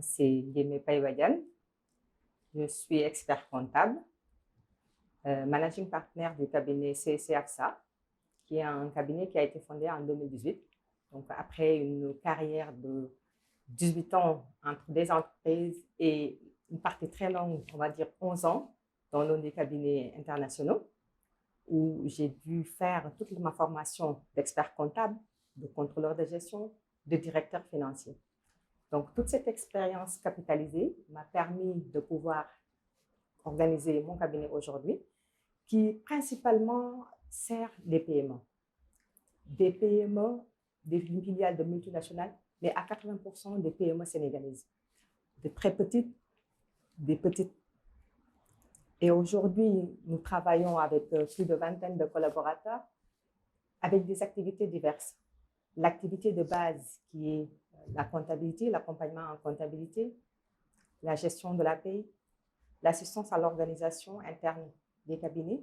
c'est Yémé Paye-Badiane. Je suis expert comptable, managing partner du cabinet CEC AXA, qui est un cabinet qui a été fondé en 2018. Donc, après une carrière de 18 ans entre des entreprises et une partie très longue, on va dire 11 ans, dans l'un des cabinets internationaux, où j'ai dû faire toute ma formation d'expert comptable, de contrôleur de gestion, de directeur financier. Donc, toute cette expérience capitalisée m'a permis de pouvoir organiser mon cabinet aujourd'hui, qui principalement sert les PME. Des PME, des filiales de multinationales, mais à 80% des PME sénégalaises. Des très petites, des petites. Et aujourd'hui, nous travaillons avec plus de vingtaine de collaborateurs avec des activités diverses. L'activité de base qui est la comptabilité, l'accompagnement en comptabilité, la gestion de la paie, l'assistance à l'organisation interne des cabinets,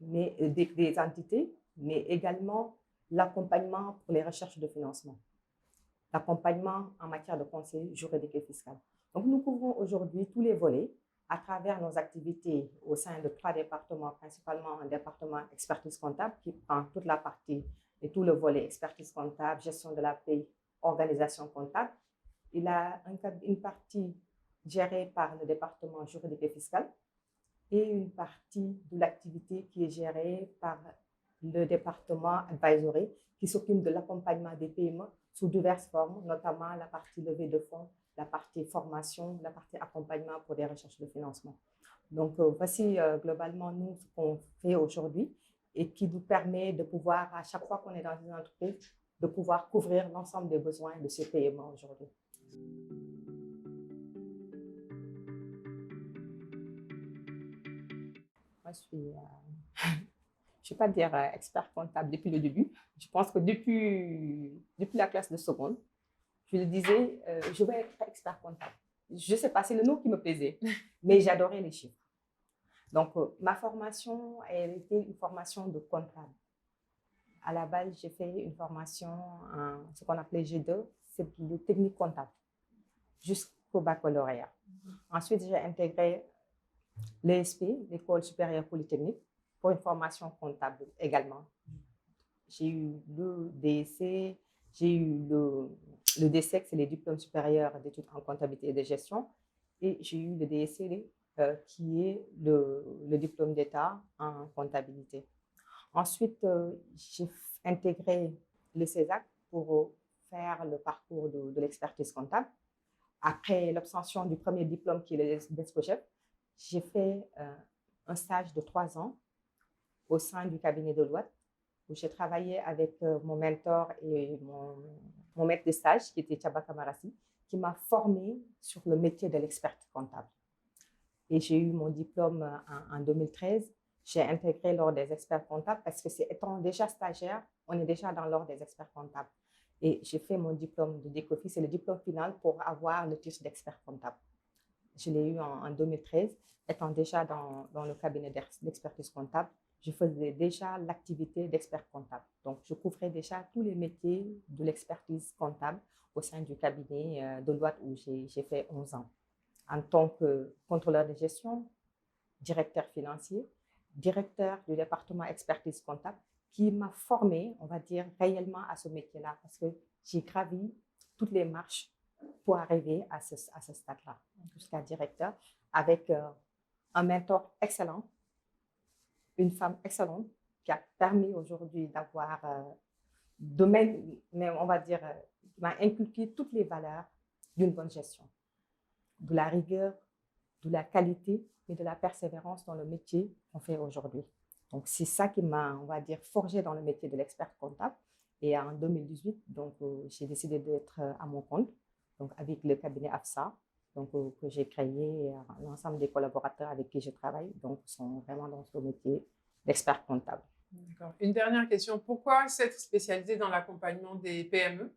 mais, des entités, mais également l'accompagnement pour les recherches de financement, l'accompagnement en matière de conseil juridique et fiscal. Donc, nous couvrons aujourd'hui tous les volets à travers nos activités au sein de 3 départements, principalement un département expertise comptable qui prend toute la partie et tout le volet expertise comptable, gestion de la paie, organisation comptable. Il a une partie gérée par le département juridique et fiscal et une partie de l'activité qui est gérée par le département advisory qui s'occupe de l'accompagnement des PME sous diverses formes, notamment la partie levée de fonds, la partie formation, la partie accompagnement pour des recherches de financement. Donc, voici globalement nous ce qu'on fait aujourd'hui et qui nous permet de pouvoir, à chaque fois qu'on est dans une entreprise, de pouvoir couvrir l'ensemble des besoins de ces PME aujourd'hui. Moi, je ne vais pas dire expert comptable depuis le début. Je pense que depuis la classe de seconde, je le disais, je vais être expert comptable. Je ne sais pas, c'est le nom qui me plaisait, mais j'adorais les chiffres. Donc, ma formation, elle était une formation de comptable. À la base, j'ai fait une formation en ce qu'on appelait G2, c'est le technique comptable, jusqu'au baccalauréat. Ensuite, j'ai intégré l'ESP, l'École supérieure polytechnique, pour une formation comptable également. J'ai eu le DEC, j'ai eu le DSEC, c'est les diplômes supérieurs d'études en comptabilité et de gestion, et j'ai eu le DSC, qui est le diplôme d'État en comptabilité. Ensuite, j'ai intégré le CESAC pour faire le parcours de l'expertise comptable. Après l'obtention du premier diplôme qui est le DESCOCHEF, j'ai fait un stage de 3 ans au sein du cabinet de Deloitte, où j'ai travaillé avec mon mentor et mon maître de stage, qui était Thiaba Kamarassi, qui m'a formée sur le métier de l'expert comptable. Et j'ai eu mon diplôme en 2013. J'ai intégré l'ordre des experts comptables parce que étant déjà stagiaire, on est déjà dans l'ordre des experts comptables. Et j'ai fait mon diplôme de DECOFI, c'est le diplôme final pour avoir le titre d'expert comptable. Je l'ai eu en 2013, étant déjà dans le cabinet d'expertise comptable. Je faisais déjà l'activité d'expert comptable. Donc, je couvrais déjà tous les métiers de l'expertise comptable au sein du cabinet de Deloitte où j'ai fait 11 ans. En tant que contrôleur de gestion, directeur financier, directeur du département expertise comptable, qui m'a formée, on va dire, réellement à ce métier-là, parce que j'ai gravi toutes les marches pour arriver à ce stade-là, jusqu'à directeur, avec un mentor excellent, une femme excellente qui a permis aujourd'hui d'avoir, mais on va dire, qui m'a inculqué toutes les valeurs d'une bonne gestion, de la rigueur, de la qualité et de la persévérance dans le métier qu'on fait aujourd'hui. Donc, c'est ça qui m'a, on va dire, forgé dans le métier de l'expert comptable. Et en 2018, donc, j'ai décidé d'être à mon compte, donc avec le cabinet AFSA, donc, que j'ai créé. L'ensemble des collaborateurs avec qui je travaille donc, sont vraiment dans ce métier d'expert comptable. D'accord. Une dernière question. Pourquoi s'être spécialisée dans l'accompagnement des PME?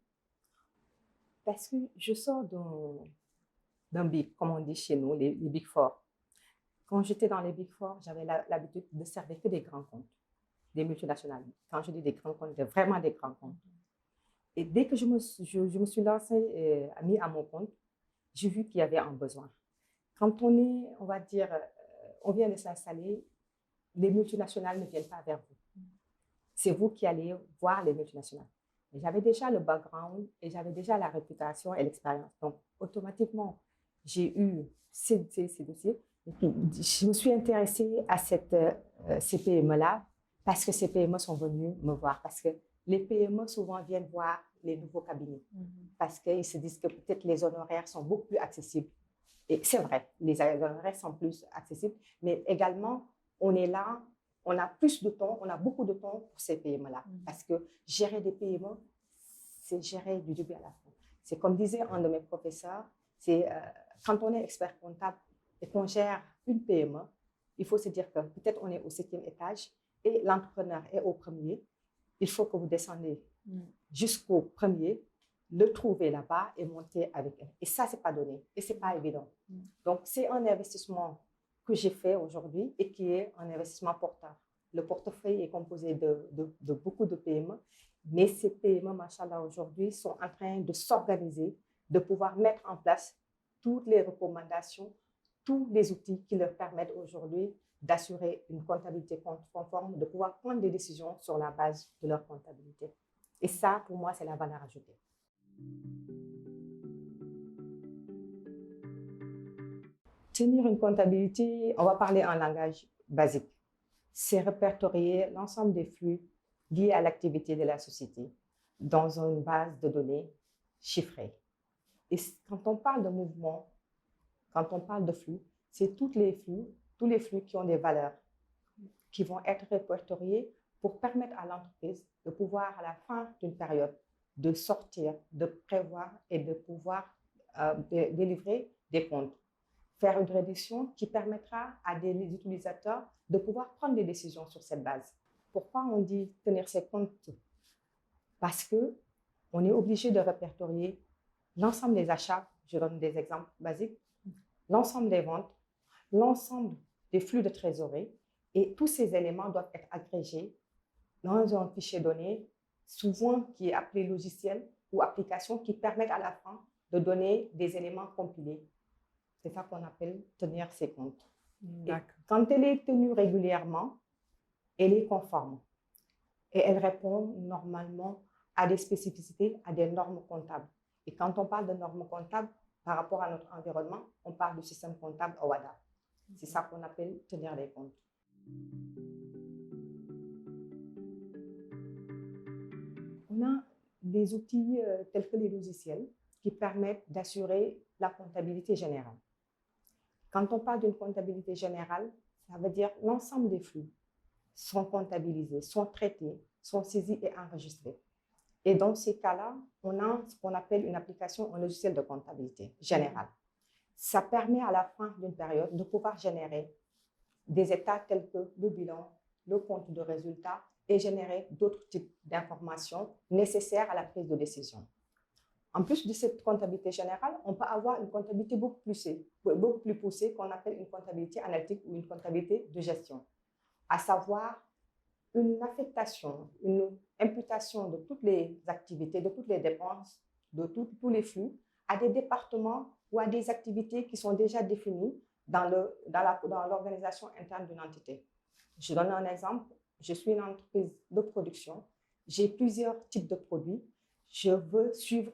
Parce que je sors d'un big, comme on dit chez nous, les Big Four. Quand j'étais dans les Big Four, j'avais l'habitude de servir que des grands comptes, des multinationales. Quand je dis des grands comptes, vraiment des grands comptes. Et dès que je me suis lancée, mis à mon compte, j'ai vu qu'il y avait un besoin. Quand on est, on va dire, on vient de s'installer, les multinationales ne viennent pas vers vous. C'est vous qui allez voir les multinationales. Mais j'avais déjà le background et j'avais déjà la réputation et l'expérience. Donc, automatiquement, j'ai eu ces dossiers. Et puis, je me suis intéressée à ces PME-là parce que ces PME sont venus me voir. Parce que les PME souvent viennent voir les nouveaux cabinets. Parce qu'ils se disent que peut-être les honoraires sont beaucoup plus accessibles. Et c'est vrai, les honoraires sont plus accessibles. Mais également, on est là, on a plus de temps, on a beaucoup de temps pour ces PME-là. Parce que gérer des PME, c'est gérer du début à la fin. C'est comme disait un de mes professeurs, c'est quand on est expert comptable et qu'on gère une PME, il faut se dire que peut-être on est au 7e étage et l'entrepreneur est au premier. Il faut que vous descendez jusqu'au premier, le trouver là-bas et monter avec elle. Et ça, c'est pas donné et c'est pas évident. Donc, c'est un investissement que j'ai fait aujourd'hui et qui est un investissement porteur. Le portefeuille est composé de beaucoup de PME, mais ces PME, machallah, aujourd'hui, sont en train de s'organiser, de pouvoir mettre en place toutes les recommandations, tous les outils qui leur permettent aujourd'hui d'assurer une comptabilité conforme, de pouvoir prendre des décisions sur la base de leur comptabilité. Et ça, pour moi, c'est la valeur ajoutée. Tenir une comptabilité, on va parler en langage basique. C'est répertorier l'ensemble des flux liés à l'activité de la société dans une base de données chiffrée. Et quand on parle de mouvement, quand on parle de flux, c'est tous les flux qui ont des valeurs qui vont être répertoriés pour permettre à l'entreprise de pouvoir, à la fin d'une période, de sortir, de prévoir et de pouvoir délivrer des comptes. Faire une réduction qui permettra à des utilisateurs de pouvoir prendre des décisions sur cette base. Pourquoi on dit tenir ces comptes? Parce qu'on est obligé de répertorier l'ensemble des achats, je donne des exemples basiques, l'ensemble des ventes, l'ensemble des flux de trésorerie, et tous ces éléments doivent être agrégés dans un fichier donné, souvent qui est appelé logiciel ou application, qui permettent à la fin de donner des éléments compilés. C'est ça qu'on appelle tenir ses comptes. Et quand elle est tenue régulièrement, elle est conforme. Et elle répond normalement à des spécificités, à des normes comptables. Et quand on parle de normes comptables, par rapport à notre environnement, on parle du système comptable OHADA. C'est ça qu'on appelle tenir des comptes. On a des outils tels que les logiciels qui permettent d'assurer la comptabilité générale. Quand on parle d'une comptabilité générale, ça veut dire l'ensemble des flux sont comptabilisés, sont traités, sont saisis et enregistrés. Et dans ces cas-là, on a ce qu'on appelle une application, un logiciel de comptabilité générale. Ça permet à la fin d'une période de pouvoir générer des états tels que le bilan, le compte de résultat et générer d'autres types d'informations nécessaires à la prise de décision. En plus de cette comptabilité générale, on peut avoir une comptabilité beaucoup plus poussée qu'on appelle une comptabilité analytique ou une comptabilité de gestion, à savoir une affectation, une imputation de toutes les activités, de toutes les dépenses, de tous les flux à des départements ou à des activités qui sont déjà définies dans l'organisation interne d'une entité. Je donne un exemple. Je suis une entreprise de production. J'ai plusieurs types de produits. Je veux suivre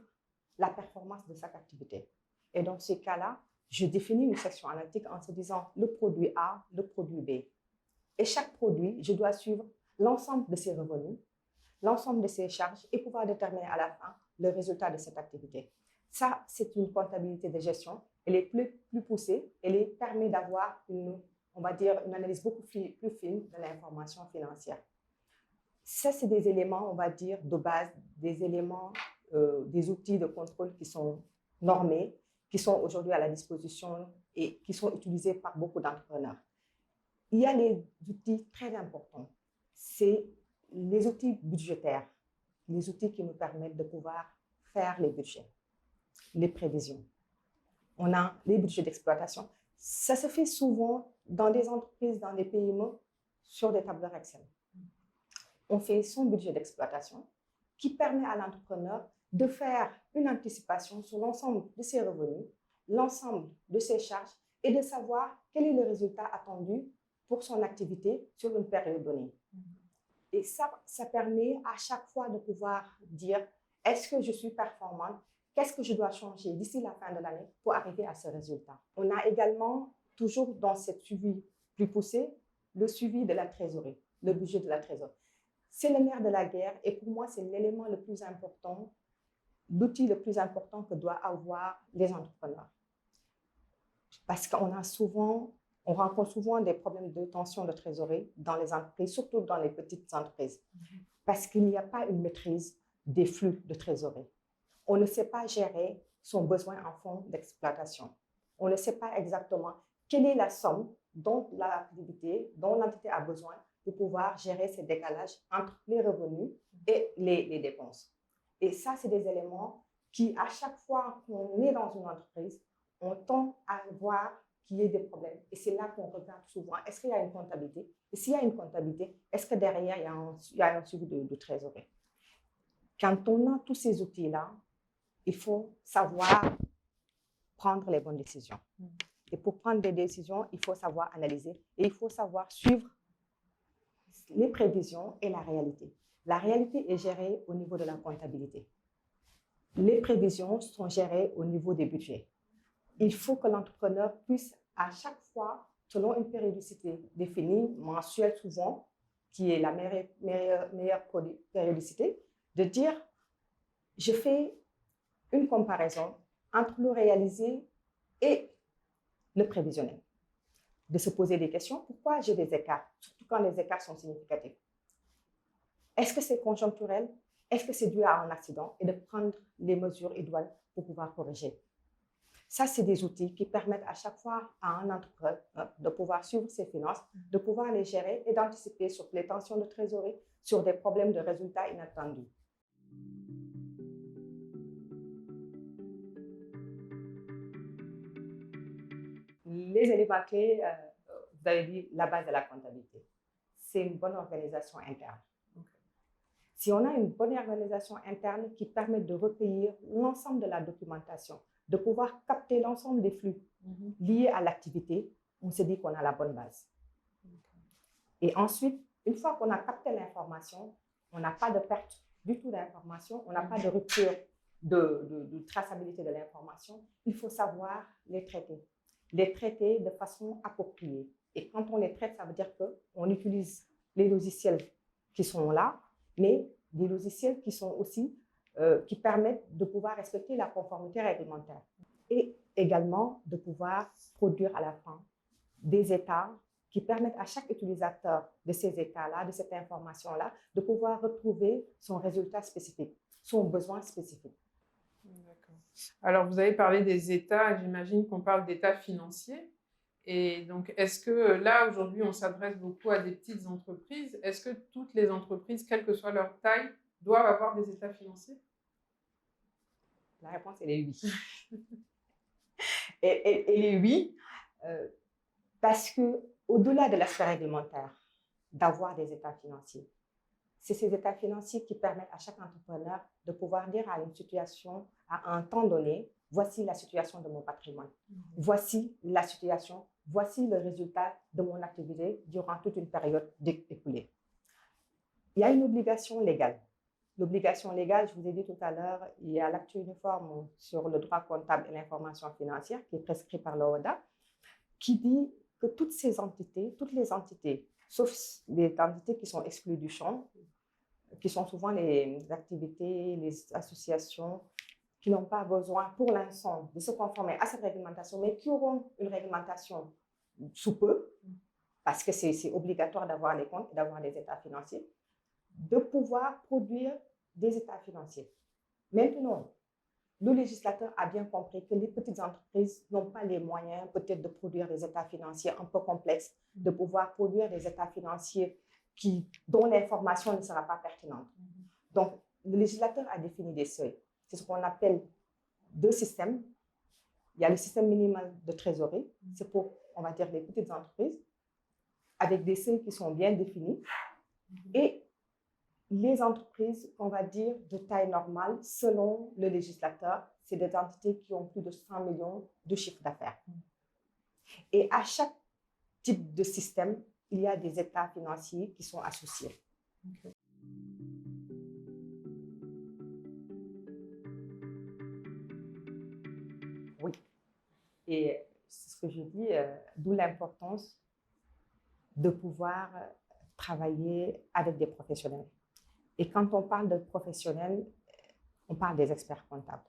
la performance de chaque activité. Et dans ces cas-là, je définis une section analytique en se disant le produit A, le produit B. Et chaque produit, je dois suivre l'ensemble de ses revenus, l'ensemble de ses charges et pouvoir déterminer à la fin le résultat de cette activité. Ça, c'est une comptabilité de gestion. Elle est plus poussée. Elle permet d'avoir on va dire, une analyse beaucoup plus fine de l'information financière. Ça, c'est des éléments, on va dire, de base, des éléments, des outils de contrôle qui sont normés, qui sont aujourd'hui à la disposition et qui sont utilisés par beaucoup d'entrepreneurs. Il y a les outils très importants. C'est les outils budgétaires, les outils qui nous permettent de pouvoir faire les budgets, les prévisions. On a les budgets d'exploitation. Ça se fait souvent dans des entreprises, dans des PME, sur des tableurs Excel. On fait son budget d'exploitation qui permet à l'entrepreneur de faire une anticipation sur l'ensemble de ses revenus, l'ensemble de ses charges et de savoir quel est le résultat attendu pour son activité sur une période donnée. Et ça permet à chaque fois de pouvoir dire, est-ce que je suis performante? Qu'est-ce que je dois changer d'ici la fin de l'année pour arriver à ce résultat? On a également, toujours dans cette suivi plus poussé, le suivi de la trésorerie, le budget de la trésorerie. C'est le nerf de la guerre et pour moi, c'est l'élément le plus important, l'outil le plus important que doivent avoir les entrepreneurs. Parce qu'on rencontre souvent des problèmes de tension de trésorerie dans les entreprises, surtout dans les petites entreprises, parce qu'il n'y a pas une maîtrise des flux de trésorerie. On ne sait pas gérer son besoin en fonds d'exploitation. On ne sait pas exactement quelle est la somme dont l'entité a besoin pour pouvoir gérer ces décalages entre les revenus et les dépenses. Et ça, c'est des éléments qui, à chaque fois qu'on est dans une entreprise, on tend à voir qu'il y ait des problèmes. Et c'est là qu'on regarde souvent, est-ce qu'il y a une comptabilité? Et s'il y a une comptabilité, est-ce que derrière, il y a un suivi de trésorerie? Quand on a tous ces outils-là, il faut savoir prendre les bonnes décisions. Et pour prendre des décisions, il faut savoir analyser et il faut savoir suivre les prévisions et la réalité. La réalité est gérée au niveau de la comptabilité. Les prévisions sont gérées au niveau des budgets. Il faut que l'entrepreneur puisse, à chaque fois, selon une périodicité définie, mensuelle souvent, qui est la meilleure périodicité, de dire, je fais une comparaison entre le réalisé et le prévisionnel. De se poser des questions, pourquoi j'ai des écarts, surtout quand les écarts sont significatifs. Est-ce que c'est conjoncturel? Est-ce que c'est dû à un accident? Et de prendre les mesures idoines pour pouvoir corriger. Ça, c'est des outils qui permettent à chaque fois à un entrepreneur de pouvoir suivre ses finances, de pouvoir les gérer et d'anticiper sur les tensions de trésorerie, sur des problèmes de résultats inattendus. Les éléments clés, vous avez dit la base de la comptabilité. C'est une bonne organisation interne. Si on a une bonne organisation interne qui permet de recueillir l'ensemble de la documentation, de pouvoir capter l'ensemble des flux liés à l'activité, on se dit qu'on a la bonne base. Et ensuite, une fois qu'on a capté l'information, on n'a pas de perte du tout d'information, on n'a pas de rupture de traçabilité de l'information. Il faut savoir les traiter de façon appropriée. Et quand on les traite, ça veut dire qu'on utilise les logiciels qui sont là, mais des logiciels qui sont aussi, qui permettent de pouvoir respecter la conformité réglementaire. Et également de pouvoir produire à la fin des états qui permettent à chaque utilisateur de ces états-là, de cette information-là, de pouvoir retrouver son résultat spécifique, son besoin spécifique. D'accord. Alors, vous avez parlé des états, j'imagine qu'on parle d'états financiers. Et donc, est-ce que là, aujourd'hui, on s'adresse beaucoup à des petites entreprises? Est-ce que toutes les entreprises, quelle que soit leur taille, doivent avoir des états financiers? La réponse, elle est oui. Elle est oui, parce qu'au-delà de l'aspect réglementaire, d'avoir des états financiers, c'est ces états financiers qui permettent à chaque entrepreneur de pouvoir dire à une situation, à un temps donné, voici la situation de mon patrimoine, voici la situation, voici le résultat de mon activité durant toute une période écoulée. Il y a une obligation légale. L'obligation légale, je vous ai dit tout à l'heure, il y a l'acte uniforme sur le droit comptable et l'information financière qui est prescrit par l'OHADA, qui dit que toutes les entités, sauf les entités qui sont exclues du champ, qui sont souvent les activités, les associations qui n'ont pas besoin pour l'instant de se conformer à cette réglementation, mais qui auront une réglementation sous peu, parce que c'est obligatoire d'avoir les comptes et d'avoir des états financiers, de pouvoir produire des états financiers. Maintenant, le législateur a bien compris que les petites entreprises n'ont pas les moyens peut-être de produire des états financiers un peu complexes, de pouvoir produire des états financiers dont l'information ne sera pas pertinente. Donc, le législateur a défini des seuils. C'est ce qu'on appelle deux systèmes. Il y a le système minimal de trésorerie, c'est pour, on va dire, les petites entreprises, avec des seuils qui sont bien définis. Et les entreprises, on va dire, de taille normale, selon le législateur, c'est des entités qui ont plus de 100 millions de chiffre d'affaires. Et à chaque type de système, il y a des états financiers qui sont associés. Ok. Oui. Et c'est ce que je dis, d'où l'importance de pouvoir travailler avec des professionnels. Et quand on parle de professionnels, on parle des experts comptables.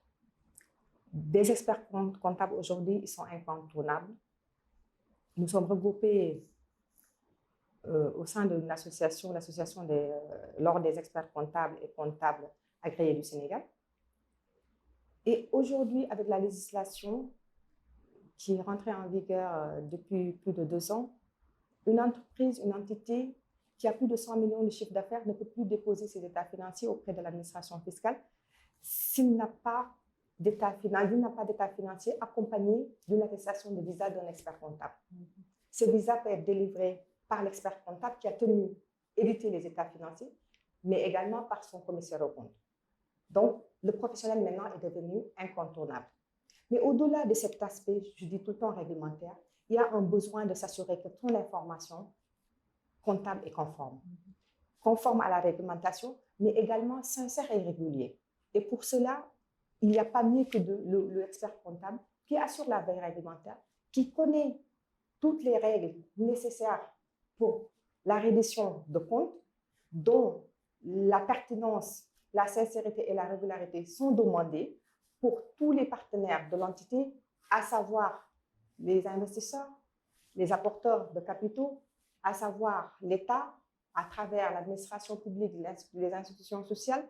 Des experts comptables aujourd'hui, ils sont incontournables. Nous sommes regroupés au sein de l'association des l'Ordre des experts comptables et comptables agréés du Sénégal. Et aujourd'hui, avec la législation qui est rentrée en vigueur depuis plus de 2 ans, une entreprise, une entité qui a plus de 100 millions de chiffre d'affaires ne peut plus déposer ses états financiers auprès de l'administration fiscale s'il n'a pas d'état financier accompagné d'une attestation de visa d'un expert comptable. Ce visa peut être délivré par l'expert comptable qui a tenu éditer les états financiers, mais également par son commissaire aux comptes. Donc, le professionnel maintenant est devenu incontournable. Mais au-delà de cet aspect, je dis tout le temps réglementaire, il y a un besoin de s'assurer que ton information comptable est conforme à la réglementation, mais également sincère et régulier. Et pour cela, il n'y a pas mieux que l'expert comptable qui assure la veille réglementaire, qui connaît toutes les règles nécessaires pour la reddition de comptes, dont la pertinence, la sincérité et la régularité sont demandées pour tous les partenaires de l'entité, à savoir les investisseurs, les apporteurs de capitaux, à savoir l'État, à travers l'administration publique, les institutions sociales,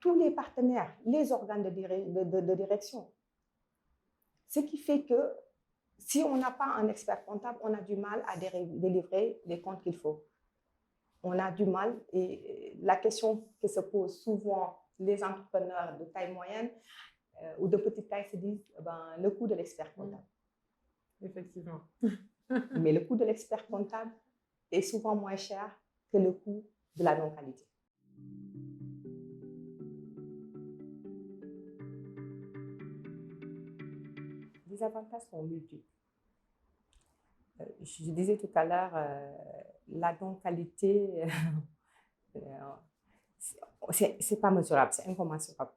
tous les partenaires, les organes de direction. Ce qui fait que si on n'a pas un expert comptable, on a du mal à délivrer les comptes qu'il faut. On a du mal, et la question que se posent souvent les entrepreneurs de taille moyenne ou de petite taille se disent le coût de l'expert comptable. Effectivement. Mais le coût de l'expert comptable est souvent moins cher que le coût de la non-qualité. Les avantages sont multiples. Je disais tout à l'heure, la non-qualité, c'est pas mesurable, c'est incommensurable.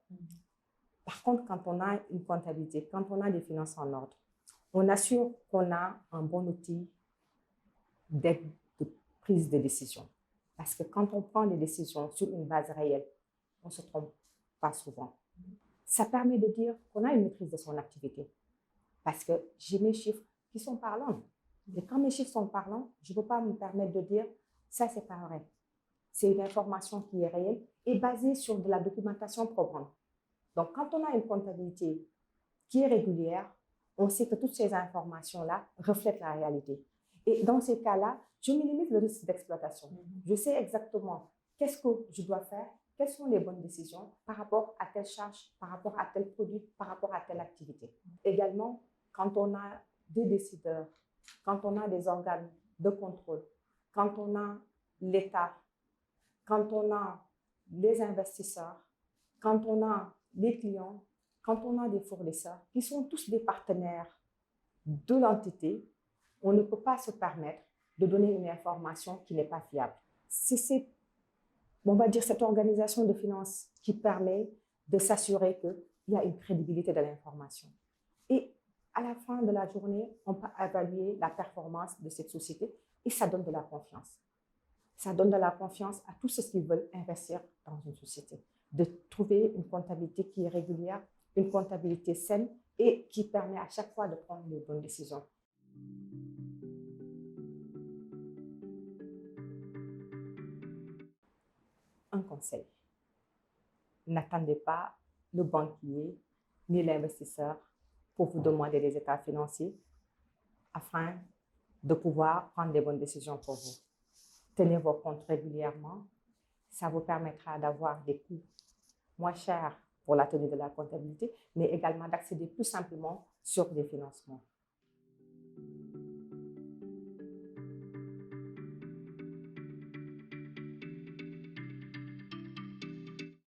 Par contre, quand on a une comptabilité, quand on a des finances en ordre, on assure qu'on a un bon outil d'aide de prise de décision. Parce que quand on prend des décisions sur une base réelle, on ne se trompe pas souvent. Ça permet de dire qu'on a une maîtrise de son activité. Parce que j'ai mes chiffres qui sont parlants. Et quand mes chiffres sont parlants, je ne peux pas me permettre de dire ça, c'est pas vrai. C'est une information qui est réelle et basée sur de la documentation probante. Donc, quand on a une comptabilité qui est régulière, on sait que toutes ces informations-là reflètent la réalité. Et dans ces cas-là, je minimise le risque d'exploitation. Je sais exactement qu'est-ce que je dois faire, quelles sont les bonnes décisions par rapport à telle charge, par rapport à tel produit, par rapport à telle activité. Également, quand on a des décideurs, quand on a des organes de contrôle, quand on a l'État, quand on a les investisseurs, quand on a les clients, quand on a des fournisseurs, qui sont tous des partenaires de l'entité, on ne peut pas se permettre de donner une information qui n'est pas fiable. C'est, on va dire, cette organisation de finances qui permet de s'assurer qu'il y a une crédibilité de l'information. Et à la fin de la journée, on peut évaluer la performance de cette société et ça donne de la confiance. Ça donne de la confiance à tous ceux qui veulent investir dans une société, de trouver une comptabilité qui est régulière, une comptabilité saine et qui permet à chaque fois de prendre les bonnes décisions. Un conseil, n'attendez pas le banquier ni l'investisseur pour vous demander des états financiers afin de pouvoir prendre des bonnes décisions pour vous. Tenez vos comptes régulièrement, ça vous permettra d'avoir des coûts moins chers pour la tenue de la comptabilité, mais également d'accéder plus simplement sur des financements.